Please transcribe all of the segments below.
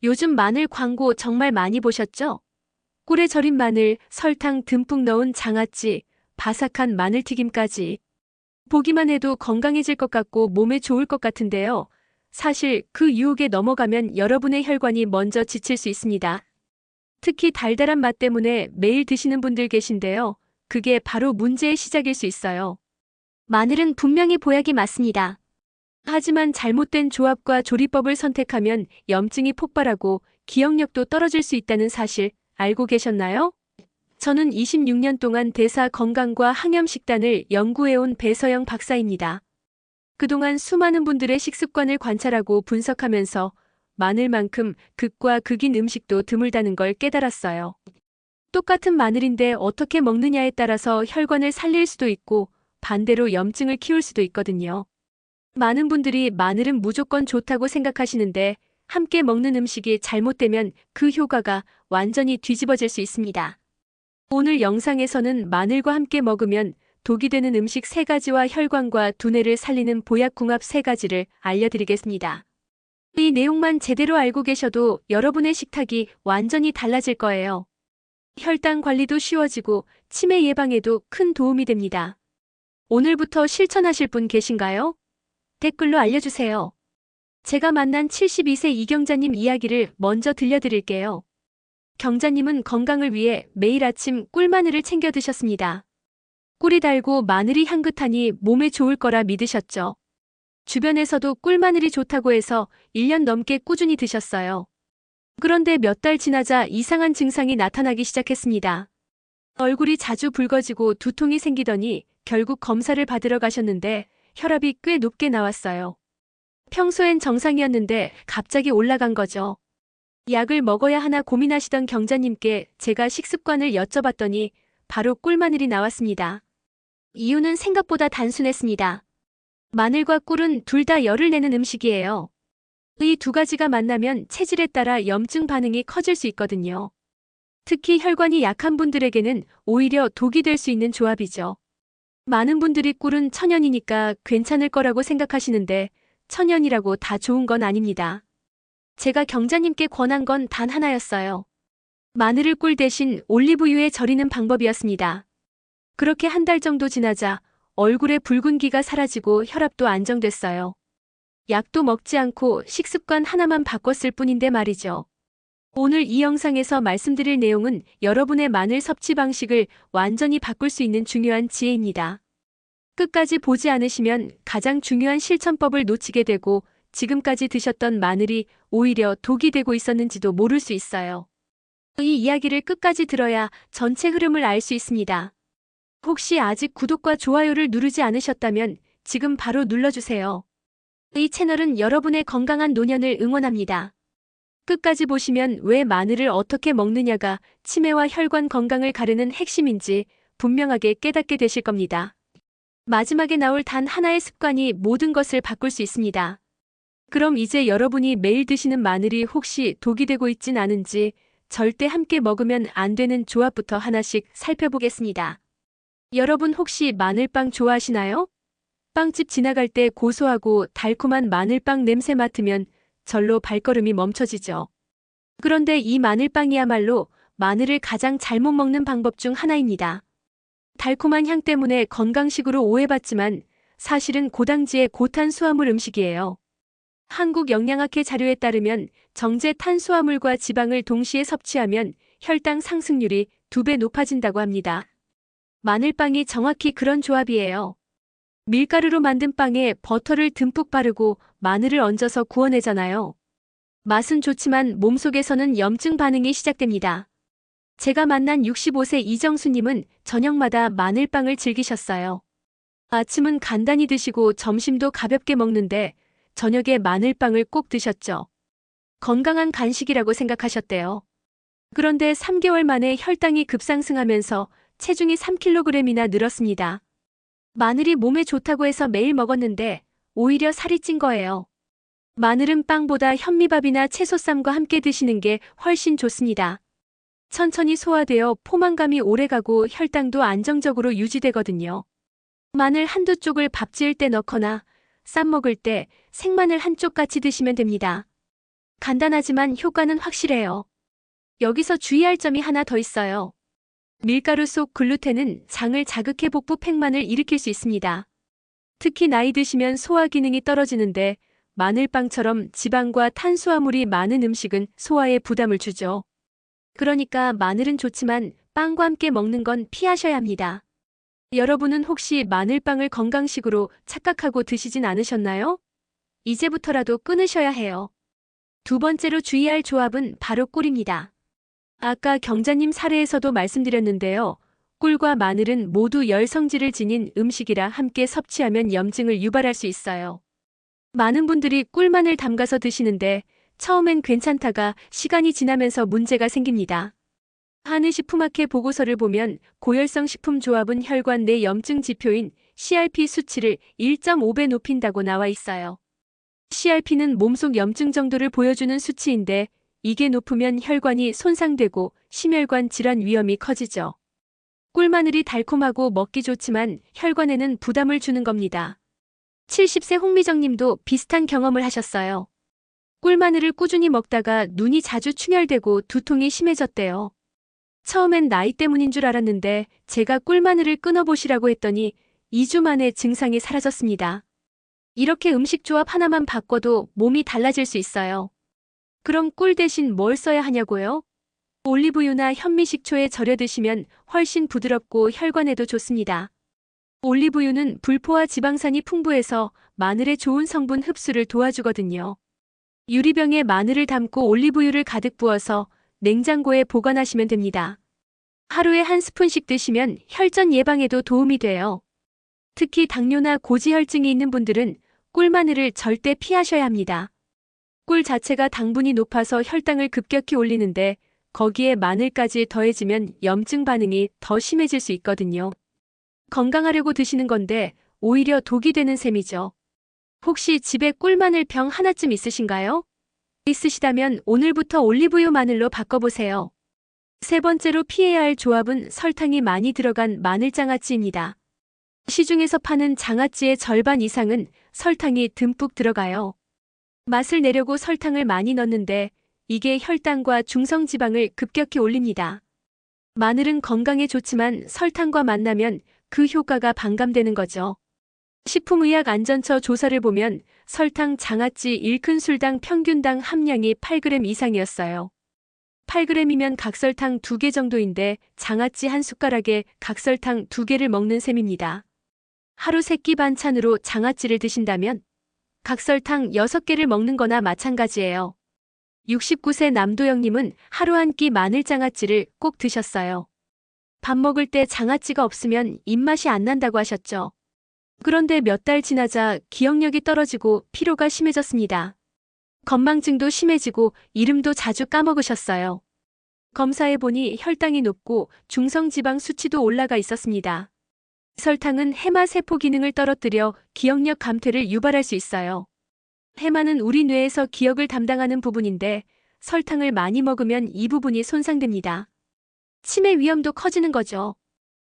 요즘 마늘 광고 정말 많이 보셨죠? 꿀에 절인 마늘, 설탕 듬뿍 넣은 장아찌, 바삭한 마늘튀김까지. 보기만 해도 건강해질 것 같고 몸에 좋을 것 같은데요. 사실 그 유혹에 넘어가면 여러분의 혈관이 먼저 지칠 수 있습니다. 특히 달달한 맛 때문에 매일 드시는 분들 계신데요. 그게 바로 문제의 시작일 수 있어요. 마늘은 분명히 보약이 맞습니다. 하지만 잘못된 조합과 조리법을 선택하면 염증이 폭발하고 기억력도 떨어질 수 있다는 사실 알고 계셨나요? 저는 26년 동안 대사 건강과 항염 식단을 연구해온 배서영 박사입니다. 그동안 수많은 분들의 식습관을 관찰하고 분석하면서 마늘만큼 극과 극인 음식도 드물다는 걸 깨달았어요. 똑같은 마늘인데 어떻게 먹느냐에 따라서 혈관을 살릴 수도 있고 반대로 염증을 키울 수도 있거든요. 많은 분들이 마늘은 무조건 좋다고 생각하시는데 함께 먹는 음식이 잘못되면 그 효과가 완전히 뒤집어질 수 있습니다. 오늘 영상에서는 마늘과 함께 먹으면 독이 되는 음식 3가지와 혈관과 두뇌를 살리는 보약궁합 3가지를 알려드리겠습니다. 이 내용만 제대로 알고 계셔도 여러분의 식탁이 완전히 달라질 거예요. 혈당 관리도 쉬워지고 치매 예방에도 큰 도움이 됩니다. 오늘부터 실천하실 분 계신가요? 댓글로 알려주세요. 제가 만난 72세 이경자님 이야기를 먼저 들려드릴게요. 경자님은 건강을 위해 매일 아침 꿀마늘을 챙겨 드셨습니다. 꿀이 달고 마늘이 향긋하니 몸에 좋을 거라 믿으셨죠. 주변에서도 꿀마늘이 좋다고 해서 1년 넘게 꾸준히 드셨어요. 그런데 몇 달 지나자 이상한 증상이 나타나기 시작했습니다. 얼굴이 자주 붉어지고 두통이 생기더니 결국 검사를 받으러 가셨는데 혈압이 꽤 높게 나왔어요. 평소엔 정상이었는데 갑자기 올라간 거죠. 약을 먹어야 하나 고민하시던 경자님께 제가 식습관을 여쭤봤더니 바로 꿀마늘이 나왔습니다. 이유는 생각보다 단순했습니다. 마늘과 꿀은 둘 다 열을 내는 음식이에요. 이 2가지가 만나면 체질에 따라 염증 반응이 커질 수 있거든요. 특히 혈관이 약한 분들에게는 오히려 독이 될 수 있는 조합이죠. 많은 분들이 꿀은 천연이니까 괜찮을 거라고 생각하시는데 천연이라고 다 좋은 건 아닙니다. 제가 경자님께 권한 건 단 하나였어요. 마늘을 꿀 대신 올리브유에 절이는 방법이었습니다. 그렇게 한 달 정도 지나자 얼굴에 붉은기가 사라지고 혈압도 안정됐어요. 약도 먹지 않고 식습관 하나만 바꿨을 뿐인데 말이죠. 오늘 이 영상에서 말씀드릴 내용은 여러분의 마늘 섭취 방식을 완전히 바꿀 수 있는 중요한 지혜입니다. 끝까지 보지 않으시면 가장 중요한 실천법을 놓치게 되고 지금까지 드셨던 마늘이 오히려 독이 되고 있었는지도 모를 수 있어요. 이 이야기를 끝까지 들어야 전체 흐름을 알 수 있습니다. 혹시 아직 구독과 좋아요를 누르지 않으셨다면 지금 바로 눌러주세요. 이 채널은 여러분의 건강한 노년을 응원합니다. 끝까지 보시면 왜 마늘을 어떻게 먹느냐가 치매와 혈관 건강을 가르는 핵심인지 분명하게 깨닫게 되실 겁니다. 마지막에 나올 단 하나의 습관이 모든 것을 바꿀 수 있습니다. 그럼 이제 여러분이 매일 드시는 마늘이 혹시 독이 되고 있진 않은지 절대 함께 먹으면 안 되는 조합부터 하나씩 살펴보겠습니다. 여러분 혹시 마늘빵 좋아하시나요? 빵집 지나갈 때 고소하고 달콤한 마늘빵 냄새 맡으면 절로 발걸음이 멈춰지죠. 그런데 이 마늘빵이야말로 마늘을 가장 잘못 먹는 방법 중 하나입니다. 달콤한 향 때문에 건강식으로 오해받지만 사실은 고당지의 고탄수화물 음식이에요. 한국영양학회 자료에 따르면 정제 탄수화물과 지방을 동시에 섭취하면 혈당 상승률이 2배 높아진다고 합니다. 마늘빵이 정확히 그런 조합이에요. 밀가루로 만든 빵에 버터를 듬뿍 바르고 마늘을 얹어서 구워내잖아요. 맛은 좋지만 몸속에서는 염증 반응이 시작됩니다. 제가 만난 65세 이정수님은 저녁마다 마늘빵을 즐기셨어요. 아침은 간단히 드시고 점심도 가볍게 먹는데 저녁에 마늘빵을 꼭 드셨죠. 건강한 간식이라고 생각하셨대요. 그런데 3개월 만에 혈당이 급상승하면서 체중이 3kg이나 늘었습니다. 마늘이 몸에 좋다고 해서 매일 먹었는데 오히려 살이 찐 거예요. 마늘은 빵보다 현미밥이나 채소쌈과 함께 드시는 게 훨씬 좋습니다. 천천히 소화되어 포만감이 오래가고 혈당도 안정적으로 유지되거든요. 마늘 한두 쪽을 밥 지을 때 넣거나 쌈 먹을 때 생마늘 한쪽 같이 드시면 됩니다. 간단하지만 효과는 확실해요. 여기서 주의할 점이 하나 더 있어요. 밀가루 속 글루텐은 장을 자극해 복부 팽만을 일으킬 수 있습니다. 특히 나이 드시면 소화 기능이 떨어지는데 마늘빵처럼 지방과 탄수화물이 많은 음식은 소화에 부담을 주죠. 그러니까 마늘은 좋지만 빵과 함께 먹는 건 피하셔야 합니다. 여러분은 혹시 마늘빵을 건강식으로 착각하고 드시진 않으셨나요? 이제부터라도 끊으셔야 해요. 두 번째로 주의할 조합은 바로 꿀입니다. 아까 경자님 사례에서도 말씀드렸는데요. 꿀과 마늘은 모두 열성질을 지닌 음식이라 함께 섭취하면 염증을 유발할 수 있어요. 많은 분들이 꿀만을 담가서 드시는데 처음엔 괜찮다가 시간이 지나면서 문제가 생깁니다. 한의식품학회 보고서를 보면 고열성 식품 조합은 혈관 내 염증 지표인 CRP 수치를 1.5배 높인다고 나와 있어요. CRP는 몸속 염증 정도를 보여주는 수치인데 이게 높으면 혈관이 손상되고 심혈관 질환 위험이 커지죠. 꿀마늘이 달콤하고 먹기 좋지만 혈관에는 부담을 주는 겁니다. 70세 홍미정 님도 비슷한 경험을 하셨어요. 꿀마늘을 꾸준히 먹다가 눈이 자주 충혈되고 두통이 심해졌대요. 처음엔 나이 때문인 줄 알았는데 제가 꿀마늘을 끊어보시라고 했더니 2주 만에 증상이 사라졌습니다. 이렇게 음식 조합 하나만 바꿔도 몸이 달라질 수 있어요. 그럼 꿀 대신 뭘 써야 하냐고요? 올리브유나 현미식초에 절여 드시면 훨씬 부드럽고 혈관에도 좋습니다. 올리브유는 불포화 지방산이 풍부해서 마늘의 좋은 성분 흡수를 도와주거든요. 유리병에 마늘을 담고 올리브유를 가득 부어서 냉장고에 보관하시면 됩니다. 하루에 한 스푼씩 드시면 혈전 예방에도 도움이 돼요. 특히 당뇨나 고지혈증이 있는 분들은 꿀마늘을 절대 피하셔야 합니다. 꿀 자체가 당분이 높아서 혈당을 급격히 올리는데 거기에 마늘까지 더해지면 염증 반응이 더 심해질 수 있거든요. 건강하려고 드시는 건데 오히려 독이 되는 셈이죠. 혹시 집에 꿀마늘 병 하나쯤 있으신가요? 있으시다면 오늘부터 올리브유 마늘로 바꿔보세요. 세 번째로 피해야 할 조합은 설탕이 많이 들어간 마늘장아찌입니다. 시중에서 파는 장아찌의 절반 이상은 설탕이 듬뿍 들어가요. 맛을 내려고 설탕을 많이 넣는데 이게 혈당과 중성지방을 급격히 올립니다. 마늘은 건강에 좋지만 설탕과 만나면 그 효과가 반감되는 거죠. 식품의약안전처 조사를 보면 설탕 장아찌 1큰술당 평균당 함량이 8g 이상이었어요. 8g이면 각설탕 2개 정도인데 장아찌 한 숟가락에 각설탕 2개를 먹는 셈입니다. 하루 3끼 반찬으로 장아찌를 드신다면 각설탕 6개를 먹는 거나 마찬가지예요. 69세 남도영님은 하루 한 끼 마늘장아찌를 꼭 드셨어요. 밥 먹을 때 장아찌가 없으면 입맛이 안 난다고 하셨죠. 그런데 몇 달 지나자 기억력이 떨어지고 피로가 심해졌습니다. 건망증도 심해지고 이름도 자주 까먹으셨어요. 검사해보니 혈당이 높고 중성지방 수치도 올라가 있었습니다. 설탕은 해마 세포 기능을 떨어뜨려 기억력 감퇴를 유발할 수 있어요. 해마는 우리 뇌에서 기억을 담당하는 부분인데 설탕을 많이 먹으면 이 부분이 손상됩니다. 치매 위험도 커지는 거죠.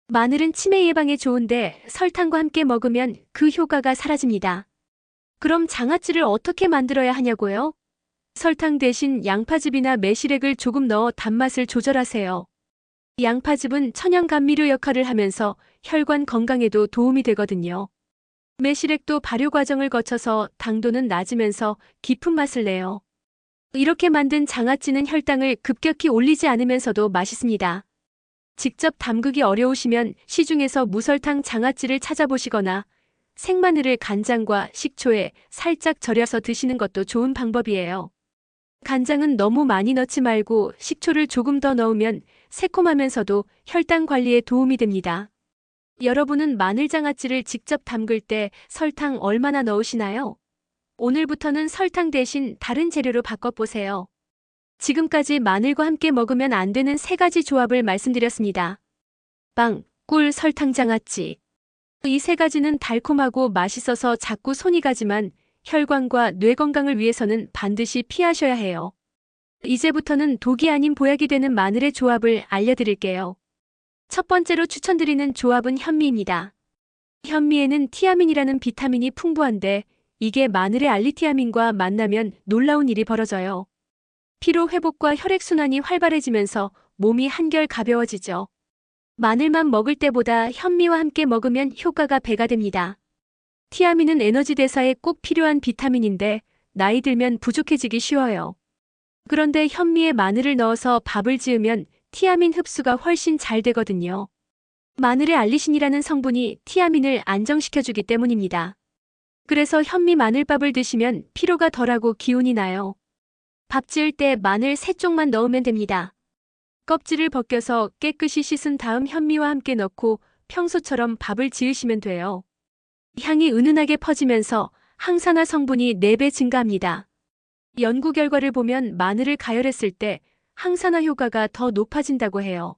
마늘은 치매 예방에 좋은데 설탕과 함께 먹으면 그 효과가 사라집니다. 그럼 장아찌를 어떻게 만들어야 하냐고요? 설탕 대신 양파즙이나 매실액을 조금 넣어 단맛을 조절하세요. 양파즙은 천연 감미료 역할을 하면서 혈관 건강에도 도움이 되거든요. 매실액도 발효 과정을 거쳐서 당도는 낮으면서 깊은 맛을 내요. 이렇게 만든 장아찌는 혈당을 급격히 올리지 않으면서도 맛있습니다. 직접 담그기 어려우시면 시중에서 무설탕 장아찌를 찾아보시거나 생마늘을 간장과 식초에 살짝 절여서 드시는 것도 좋은 방법이에요. 간장은 너무 많이 넣지 말고 식초를 조금 더 넣으면 새콤하면서도 혈당 관리에 도움이 됩니다. 여러분은 마늘장아찌를 직접 담글 때 설탕 얼마나 넣으시나요? 오늘부터는 설탕 대신 다른 재료로 바꿔보세요. 지금까지 마늘과 함께 먹으면 안 되는 3가지 조합을 말씀드렸습니다. 빵, 꿀, 설탕 장아찌. 이 3가지는 달콤하고 맛있어서 자꾸 손이 가지만 혈관과 뇌 건강을 위해서는 반드시 피하셔야 해요. 이제부터는 독이 아닌 보약이 되는 마늘의 조합을 알려드릴게요. 첫 번째로 추천드리는 조합은 현미입니다. 현미에는 티아민이라는 비타민이 풍부한데 이게 마늘의 알리티아민과 만나면 놀라운 일이 벌어져요. 피로 회복과 혈액순환이 활발해지면서 몸이 한결 가벼워지죠. 마늘만 먹을 때보다 현미와 함께 먹으면 효과가 배가 됩니다. 티아민은 에너지 대사에 꼭 필요한 비타민인데 나이 들면 부족해지기 쉬워요. 그런데 현미에 마늘을 넣어서 밥을 지으면 티아민 흡수가 훨씬 잘 되거든요. 마늘의 알리신이라는 성분이 티아민을 안정시켜주기 때문입니다. 그래서 현미 마늘밥을 드시면 피로가 덜하고 기운이 나요. 밥 지을 때 마늘 3쪽만 넣으면 됩니다. 껍질을 벗겨서 깨끗이 씻은 다음 현미와 함께 넣고 평소처럼 밥을 지으시면 돼요. 향이 은은하게 퍼지면서 항산화 성분이 4배 증가합니다. 연구 결과를 보면 마늘을 가열했을 때 항산화 효과가 더 높아진다고 해요.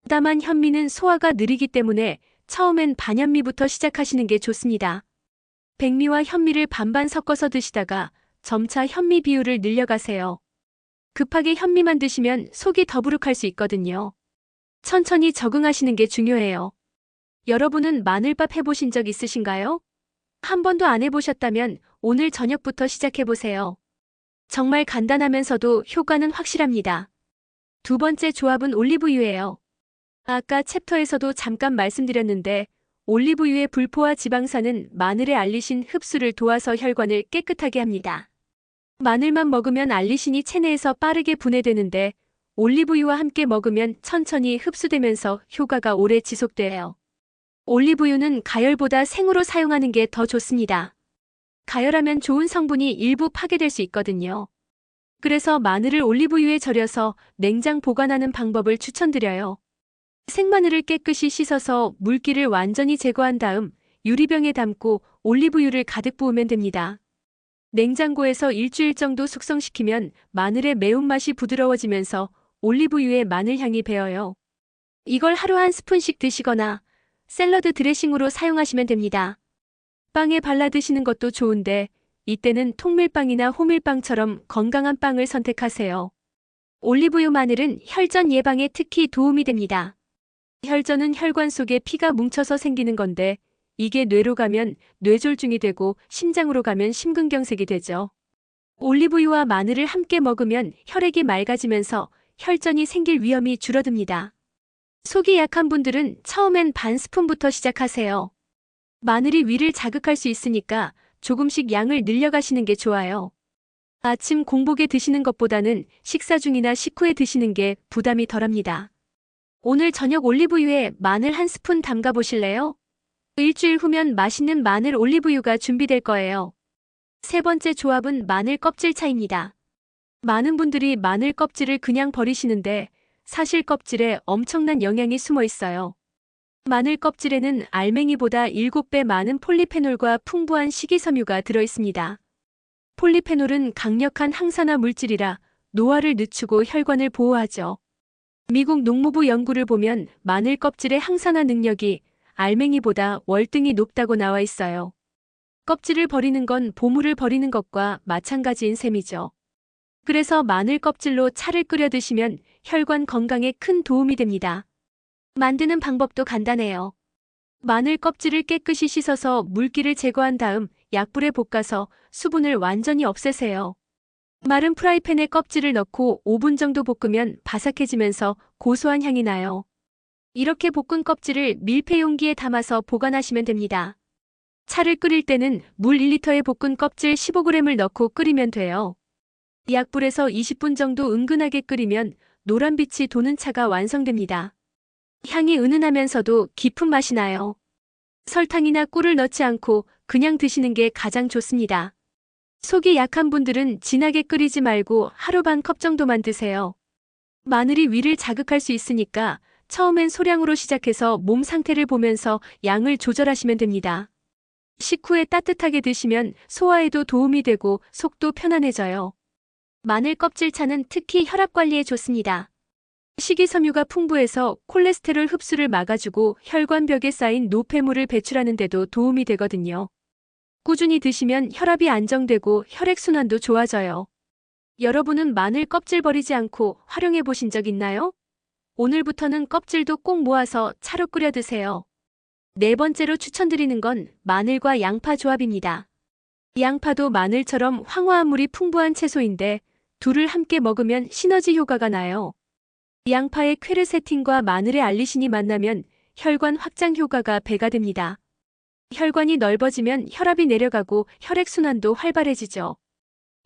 다만 현미는 소화가 느리기 때문에 처음엔 반현미부터 시작하시는 게 좋습니다. 백미와 현미를 반반 섞어서 드시다가 점차 현미 비율을 늘려가세요. 급하게 현미만 드시면 속이 더부룩할 수 있거든요. 천천히 적응하시는 게 중요해요. 여러분은 마늘밥 해보신 적 있으신가요? 한 번도 안 해보셨다면 오늘 저녁부터 시작해보세요. 정말 간단하면서도 효과는 확실합니다. 두 번째 조합은 올리브유예요. 아까 챕터에서도 잠깐 말씀드렸는데 올리브유의 불포화 지방산은 마늘의 알리신 흡수를 도와서 혈관을 깨끗하게 합니다. 마늘만 먹으면 알리신이 체내에서 빠르게 분해되는데 올리브유와 함께 먹으면 천천히 흡수되면서 효과가 오래 지속돼요. 올리브유는 가열보다 생으로 사용하는 게 더 좋습니다. 가열하면 좋은 성분이 일부 파괴될 수 있거든요. 그래서 마늘을 올리브유에 절여서 냉장 보관하는 방법을 추천드려요. 생마늘을 깨끗이 씻어서 물기를 완전히 제거한 다음 유리병에 담고 올리브유를 가득 부으면 됩니다. 냉장고에서 일주일 정도 숙성시키면 마늘의 매운맛이 부드러워지면서 올리브유에 마늘향이 배어요. 이걸 하루 한 스푼씩 드시거나 샐러드 드레싱으로 사용하시면 됩니다. 빵에 발라 드시는 것도 좋은데 이때는 통밀빵이나 호밀빵처럼 건강한 빵을 선택하세요. 올리브유 마늘은 혈전 예방에 특히 도움이 됩니다. 혈전은 혈관 속에 피가 뭉쳐서 생기는 건데 이게 뇌로 가면 뇌졸중이 되고 심장으로 가면 심근경색이 되죠. 올리브유와 마늘을 함께 먹으면 혈액이 맑아지면서 혈전이 생길 위험이 줄어듭니다. 속이 약한 분들은 처음엔 반 스푼부터 시작하세요. 마늘이 위를 자극할 수 있으니까 조금씩 양을 늘려가시는 게 좋아요. 아침 공복에 드시는 것보다는 식사 중이나 식후에 드시는 게 부담이 덜합니다. 오늘 저녁 올리브유에 마늘 한 스푼 담가 보실래요? 일주일 후면 맛있는 마늘 올리브유가 준비될 거예요. 세 번째 조합은 마늘 껍질 차입니다. 많은 분들이 마늘 껍질을 그냥 버리시는데 사실 껍질에 엄청난 영양이 숨어 있어요. 마늘 껍질에는 알맹이보다 7배 많은 폴리페놀과 풍부한 식이섬유가 들어있습니다. 폴리페놀은 강력한 항산화 물질이라 노화를 늦추고 혈관을 보호하죠. 미국 농무부 연구를 보면 마늘 껍질의 항산화 능력이 알맹이보다 월등히 높다고 나와 있어요. 껍질을 버리는 건 보물을 버리는 것과 마찬가지인 셈이죠. 그래서 마늘 껍질로 차를 끓여 드시면 혈관 건강에 큰 도움이 됩니다. 만드는 방법도 간단해요. 마늘 껍질을 깨끗이 씻어서 물기를 제거한 다음 약불에 볶아서 수분을 완전히 없애세요. 마른 프라이팬에 껍질을 넣고 5분 정도 볶으면 바삭해지면서 고소한 향이 나요. 이렇게 볶은 껍질을 밀폐 용기에 담아서 보관하시면 됩니다. 차를 끓일 때는 물 1리터에 볶은 껍질 15g을 넣고 끓이면 돼요. 약불에서 20분 정도 은근하게 끓이면 노란빛이 도는 차가 완성됩니다. 향이 은은하면서도 깊은 맛이 나요. 설탕이나 꿀을 넣지 않고 그냥 드시는 게 가장 좋습니다. 속이 약한 분들은 진하게 끓이지 말고 하루 반 컵 정도만 드세요. 마늘이 위를 자극할 수 있으니까 처음엔 소량으로 시작해서 몸 상태를 보면서 양을 조절하시면 됩니다. 식후에 따뜻하게 드시면 소화에도 도움이 되고 속도 편안해져요. 마늘 껍질차는 특히 혈압 관리에 좋습니다. 식이섬유가 풍부해서 콜레스테롤 흡수를 막아주고 혈관벽에 쌓인 노폐물을 배출하는 데도 도움이 되거든요. 꾸준히 드시면 혈압이 안정되고 혈액순환도 좋아져요. 여러분은 마늘 껍질 버리지 않고 활용해 보신 적 있나요? 오늘부터는 껍질도 꼭 모아서 차로 끓여 드세요. 네 번째로 추천드리는 건 마늘과 양파 조합입니다. 양파도 마늘처럼 황화합물이 풍부한 채소인데 둘을 함께 먹으면 시너지 효과가 나요. 양파의 퀘르세틴과 마늘의 알리신이 만나면 혈관 확장 효과가 배가 됩니다. 혈관이 넓어지면 혈압이 내려가고 혈액순환도 활발해지죠.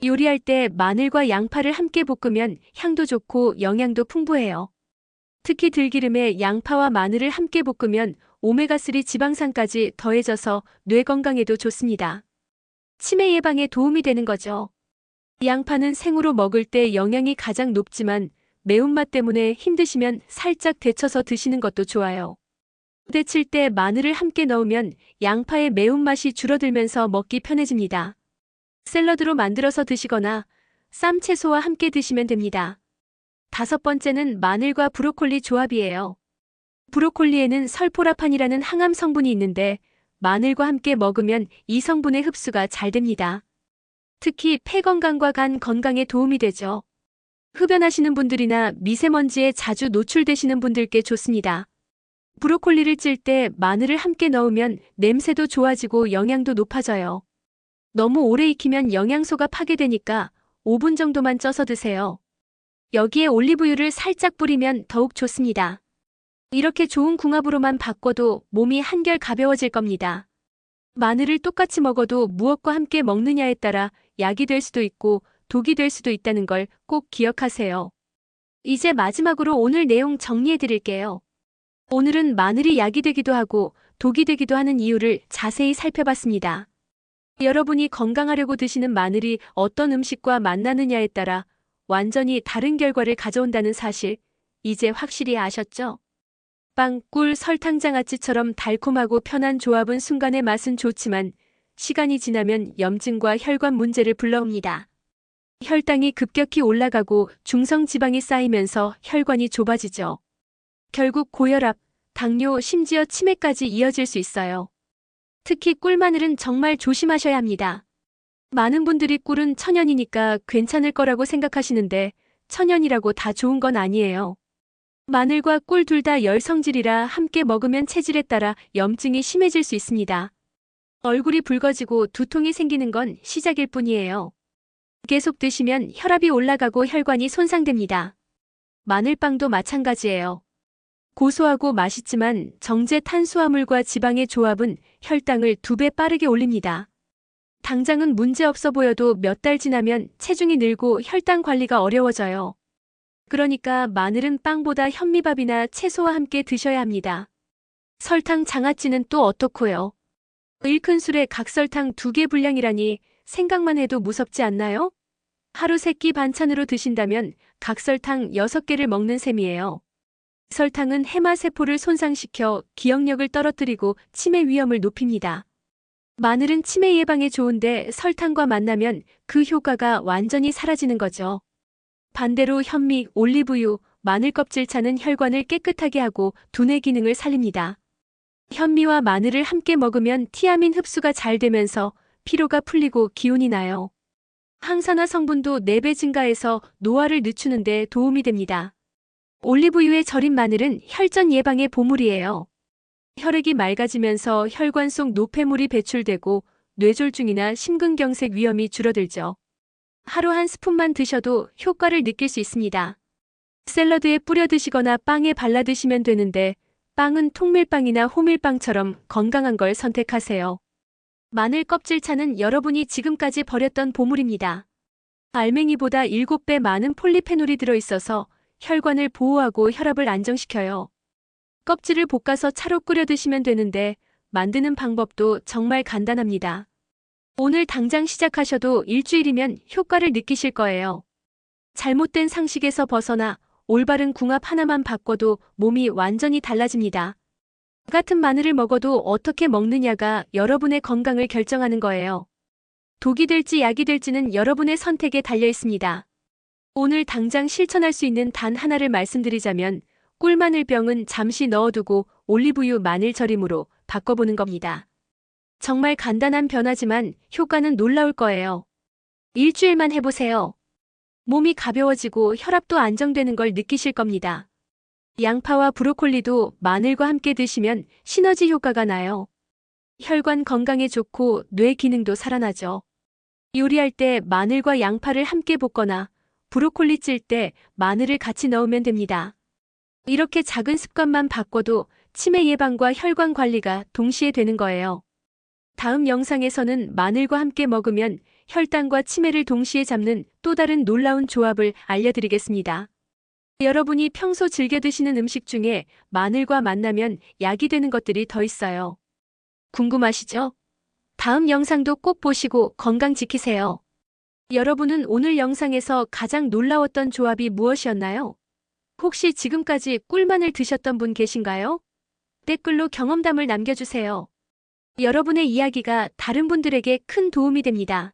요리할 때 마늘과 양파를 함께 볶으면 향도 좋고 영양도 풍부해요. 특히 들기름에 양파와 마늘을 함께 볶으면 오메가3 지방산까지 더해져서 뇌 건강에도 좋습니다. 치매 예방에 도움이 되는 거죠. 양파는 생으로 먹을 때 영양이 가장 높지만 매운맛 때문에 힘드시면 살짝 데쳐서 드시는 것도 좋아요. 데칠 때 마늘을 함께 넣으면 양파의 매운맛이 줄어들면서 먹기 편해집니다. 샐러드로 만들어서 드시거나 쌈 채소와 함께 드시면 됩니다. 5번째는 마늘과 브로콜리 조합이에요. 브로콜리에는 설포라판이라는 항암 성분이 있는데 마늘과 함께 먹으면 이 성분의 흡수가 잘 됩니다. 특히 폐 건강과 간 건강에 도움이 되죠. 흡연하시는 분들이나 미세먼지에 자주 노출되시는 분들께 좋습니다. 브로콜리를 찔 때 마늘을 함께 넣으면 냄새도 좋아지고 영양도 높아져요. 너무 오래 익히면 영양소가 파괴되니까 5분 정도만 쪄서 드세요. 여기에 올리브유를 살짝 뿌리면 더욱 좋습니다. 이렇게 좋은 궁합으로만 바꿔도 몸이 한결 가벼워질 겁니다. 마늘을 똑같이 먹어도 무엇과 함께 먹느냐에 따라 약이 될 수도 있고 독이 될 수도 있다는 걸 꼭 기억하세요. 이제 마지막으로 오늘 내용 정리해 드릴게요. 오늘은 마늘이 약이 되기도 하고 독이 되기도 하는 이유를 자세히 살펴봤습니다. 여러분이 건강하려고 드시는 마늘이 어떤 음식과 만나느냐에 따라 완전히 다른 결과를 가져온다는 사실, 이제 확실히 아셨죠? 빵, 꿀, 설탕, 장아찌처럼 달콤하고 편한 조합은 순간의 맛은 좋지만 시간이 지나면 염증과 혈관 문제를 불러옵니다. 혈당이 급격히 올라가고 중성지방이 쌓이면서 혈관이 좁아지죠. 결국 고혈압, 당뇨, 심지어 치매까지 이어질 수 있어요. 특히 꿀마늘은 정말 조심하셔야 합니다. 많은 분들이 꿀은 천연이니까 괜찮을 거라고 생각하시는데 천연이라고 다 좋은 건 아니에요. 마늘과 꿀 둘 다 열성질이라 함께 먹으면 체질에 따라 염증이 심해질 수 있습니다. 얼굴이 붉어지고 두통이 생기는 건 시작일 뿐이에요. 계속 드시면 혈압이 올라가고 혈관이 손상됩니다. 마늘빵도 마찬가지예요. 고소하고 맛있지만 정제 탄수화물과 지방의 조합은 혈당을 2배 빠르게 올립니다. 당장은 문제없어 보여도 몇 달 지나면 체중이 늘고 혈당 관리가 어려워져요. 그러니까 마늘은 빵보다 현미밥이나 채소와 함께 드셔야 합니다. 설탕, 장아찌는 또 어떻고요? 일큰 술에 각설탕 2개 분량이라니 생각만 해도 무섭지 않나요? 하루 3끼 반찬으로 드신다면 각설탕 6개를 먹는 셈이에요. 설탕은 해마세포를 손상시켜 기억력을 떨어뜨리고 치매 위험을 높입니다. 마늘은 치매 예방에 좋은데 설탕과 만나면 그 효과가 완전히 사라지는 거죠. 반대로 현미, 올리브유, 마늘 껍질차는 혈관을 깨끗하게 하고 두뇌 기능을 살립니다. 현미와 마늘을 함께 먹으면 티아민 흡수가 잘 되면서 피로가 풀리고 기운이 나요. 항산화 성분도 4배 증가해서 노화를 늦추는 데 도움이 됩니다. 올리브유에 절인 마늘은 혈전 예방의 보물이에요. 혈액이 맑아지면서 혈관 속 노폐물이 배출되고 뇌졸중이나 심근경색 위험이 줄어들죠. 하루 1스푼만 드셔도 효과를 느낄 수 있습니다. 샐러드에 뿌려 드시거나 빵에 발라 드시면 되는데 빵은 통밀빵이나 호밀빵처럼 건강한 걸 선택하세요. 마늘 껍질차는 여러분이 지금까지 버렸던 보물입니다. 알맹이보다 7배 많은 폴리페놀이 들어있어서 혈관을 보호하고 혈압을 안정시켜요. 껍질을 볶아서 차로 끓여 드시면 되는데 만드는 방법도 정말 간단합니다. 오늘 당장 시작하셔도 일주일이면 효과를 느끼실 거예요. 잘못된 상식에서 벗어나 올바른 궁합 하나만 바꿔도 몸이 완전히 달라집니다. 같은 마늘을 먹어도 어떻게 먹느냐가 여러분의 건강을 결정하는 거예요. 독이 될지 약이 될지는 여러분의 선택에 달려 있습니다. 오늘 당장 실천할 수 있는 단 하나를 말씀드리자면 꿀마늘병은 잠시 넣어두고 올리브유 마늘 절임으로 바꿔보는 겁니다. 정말 간단한 변화지만 효과는 놀라울 거예요. 일주일만 해보세요. 몸이 가벼워지고 혈압도 안정되는 걸 느끼실 겁니다. 양파와 브로콜리도 마늘과 함께 드시면 시너지 효과가 나요. 혈관 건강에 좋고 뇌 기능도 살아나죠. 요리할 때 마늘과 양파를 함께 볶거나 브로콜리 찔 때 마늘을 같이 넣으면 됩니다. 이렇게 작은 습관만 바꿔도 치매 예방과 혈관 관리가 동시에 되는 거예요. 다음 영상에서는 마늘과 함께 먹으면 혈당과 치매를 동시에 잡는 또 다른 놀라운 조합을 알려드리겠습니다. 여러분이 평소 즐겨 드시는 음식 중에 마늘과 만나면 약이 되는 것들이 더 있어요. 궁금하시죠? 다음 영상도 꼭 보시고 건강 지키세요. 여러분은 오늘 영상에서 가장 놀라웠던 조합이 무엇이었나요? 혹시 지금까지 꿀마늘 드셨던 분 계신가요? 댓글로 경험담을 남겨주세요. 여러분의 이야기가 다른 분들에게 큰 도움이 됩니다.